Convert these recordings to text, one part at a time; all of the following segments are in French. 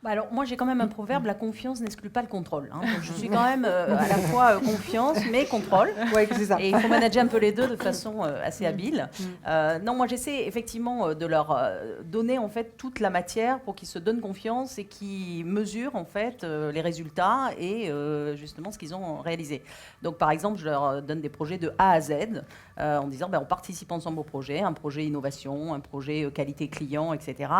Bah alors, moi, j'ai quand même un proverbe, la confiance n'exclut pas le contrôle, hein. Donc, je suis quand même à la fois confiance, mais contrôle. Ouais, c'est ça. Et il faut manager un peu les deux de façon assez habile. Mm. Non, moi, j'essaie effectivement de leur donner en fait toute la matière pour qu'ils se donnent confiance et qu'ils mesurent en fait les résultats et justement ce qu'ils ont réalisé. Donc, par exemple, je leur donne des projets de A à Z en disant, ben, on participe ensemble au projet, un projet innovation, un projet qualité client, etc.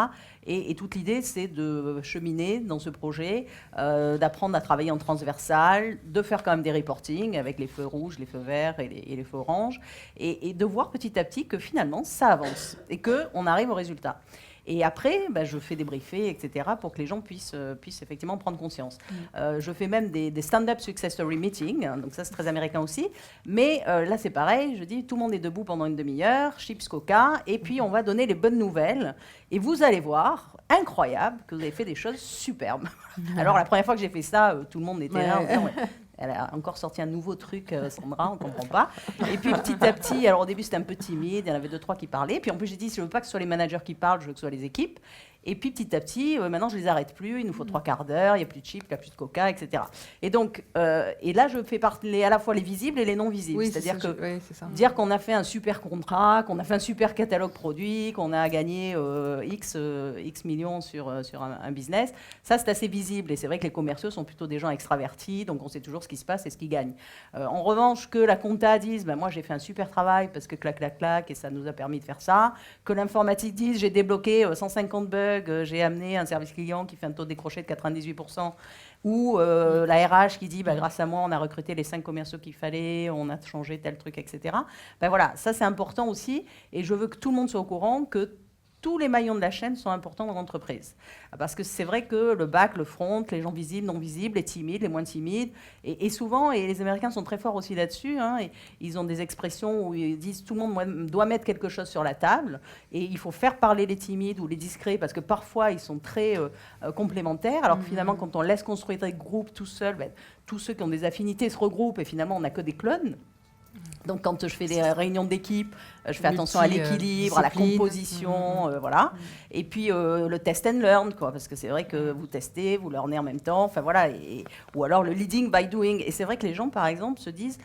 Et toute l'idée, c'est de cheminer dans ce projet, d'apprendre à travailler en transversal, de faire quand même des reporting avec les feux rouges, les feux verts et les feux oranges, et de voir petit à petit que finalement, ça avance et qu'on arrive au résultat. Et après, bah, je fais débriefer, etc., pour que les gens puissent effectivement prendre conscience. Je fais même des stand-up success story meetings, hein, donc ça c'est très américain aussi. Mais là c'est pareil, je dis tout le monde est debout pendant une demi-heure, chips, coca, et puis on va donner les bonnes nouvelles. Et vous allez voir, incroyable, que vous avez fait des choses superbes. Alors la première fois que j'ai fait ça, tout le monde était là en disant, ouais, elle a encore sorti un nouveau truc, Sandra, on ne comprend pas. Et puis petit à petit, alors au début c'était un peu timide, il y en avait deux, trois qui parlaient. Puis en plus j'ai dit, je ne veux pas que ce soit les managers qui parlent, je veux que ce soit les équipes. Et puis petit à petit, maintenant je les arrête plus, il nous faut 3/4 d'heure, il n'y a plus de chips, il n'y a plus de coca, etc. Et donc, et là je fais parler à la fois les visibles et les non visibles. Oui, c'est-à-dire que ça. dire qu'on a fait un super contrat, qu'on a fait un super catalogue produit, qu'on a gagné X millions sur un business, ça c'est assez visible. Et c'est vrai que les commerciaux sont plutôt des gens extravertis, donc on sait toujours ce qui se passe et ce qu'ils gagnent. En revanche, que la compta dise, ben, moi j'ai fait un super travail parce que clac, clac, clac, et ça nous a permis de faire ça. Que l'informatique dise, j'ai débloqué 150 bugs, j'ai amené un service client qui fait un taux de décroché de 98%. Ou la RH qui dit, bah, grâce à moi, on a recruté les 5 commerciaux qu'il fallait, on a changé tel truc, etc. Ben voilà, ça c'est important aussi. Et je veux que tout le monde soit au courant que tous les maillons de la chaîne sont importants dans l'entreprise. Parce que c'est vrai que le back, le front, les gens visibles, non visibles, les timides, les moins timides, et souvent, et les Américains sont très forts aussi là-dessus, hein, et ils ont des expressions où ils disent tout le monde doit mettre quelque chose sur la table, et il faut faire parler les timides ou les discrets, parce que parfois, ils sont très complémentaires, alors que finalement, quand on laisse construire des groupes tout seul, ben, tous ceux qui ont des affinités se regroupent, et finalement, on n'a que des clones. Donc, quand je fais des réunions d'équipe, je fais attention à l'équilibre, à la composition, voilà. Et puis, le test and learn, quoi, parce que c'est vrai que vous testez, vous learnez en même temps, enfin voilà. Ou alors le leading by doing. Et c'est vrai que les gens, par exemple, se disent,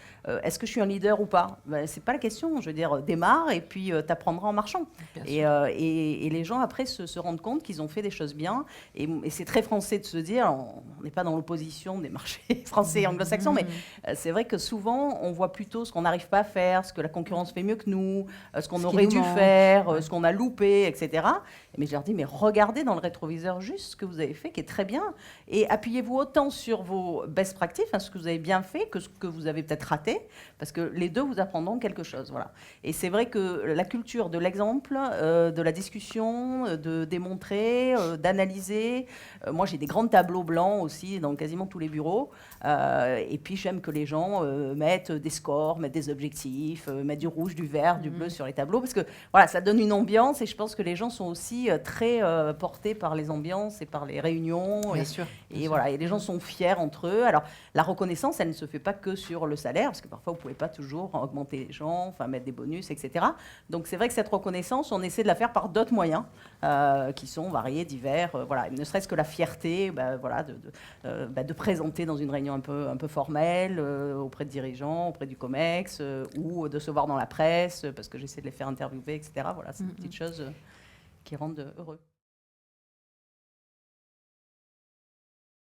est-ce que je suis un leader ou pas? Ben, c'est pas la question. Je veux dire, démarre et puis t'apprendras en marchant. Et les gens, après, se rendent compte qu'ils ont fait des choses bien. Et c'est très français de se dire, on n'est pas dans l'opposition des marchés français et anglo-saxons, mais c'est vrai que souvent, on voit plutôt ce qu'on n'arrive pas à faire, ce que la concurrence fait mieux que nous, ce qu'on aurait dû faire, ce qu'on a loupé, etc. Mais je leur dis, mais regardez dans le rétroviseur juste ce que vous avez fait, qui est très bien, et appuyez-vous autant sur vos best practices, hein, ce que vous avez bien fait, que ce que vous avez peut-être raté, parce que les deux vous apprendront quelque chose. Voilà. Et c'est vrai que la culture de l'exemple, de la discussion, de démontrer, d'analyser. Moi, j'ai des grands tableaux blancs aussi dans quasiment tous les bureaux. Et puis, j'aime que les gens mettent des scores, mettent des objectifs, mettent du rouge, du vert, du bleu sur les tableaux, parce que voilà, ça donne une ambiance. Et je pense que les gens sont aussi très portés par les ambiances et par les réunions. Bien sûr. Voilà, et les gens sont fiers entre eux. Alors, la reconnaissance, elle ne se fait pas que sur le salaire, parce que parfois, vous ne pouvez pas toujours augmenter les gens, enfin, mettre des bonus, etc. Donc, c'est vrai que cette reconnaissance, on essaie de la faire par d'autres moyens qui sont variés, divers. Voilà, ne serait-ce que la fierté voilà, de présenter dans une réunion un peu formelle auprès de dirigeants, auprès du COMEX, ou de se voir dans la presse, parce que j'essaie de les faire interviewer, etc. Voilà, c'est des petites choses qui rendent heureux.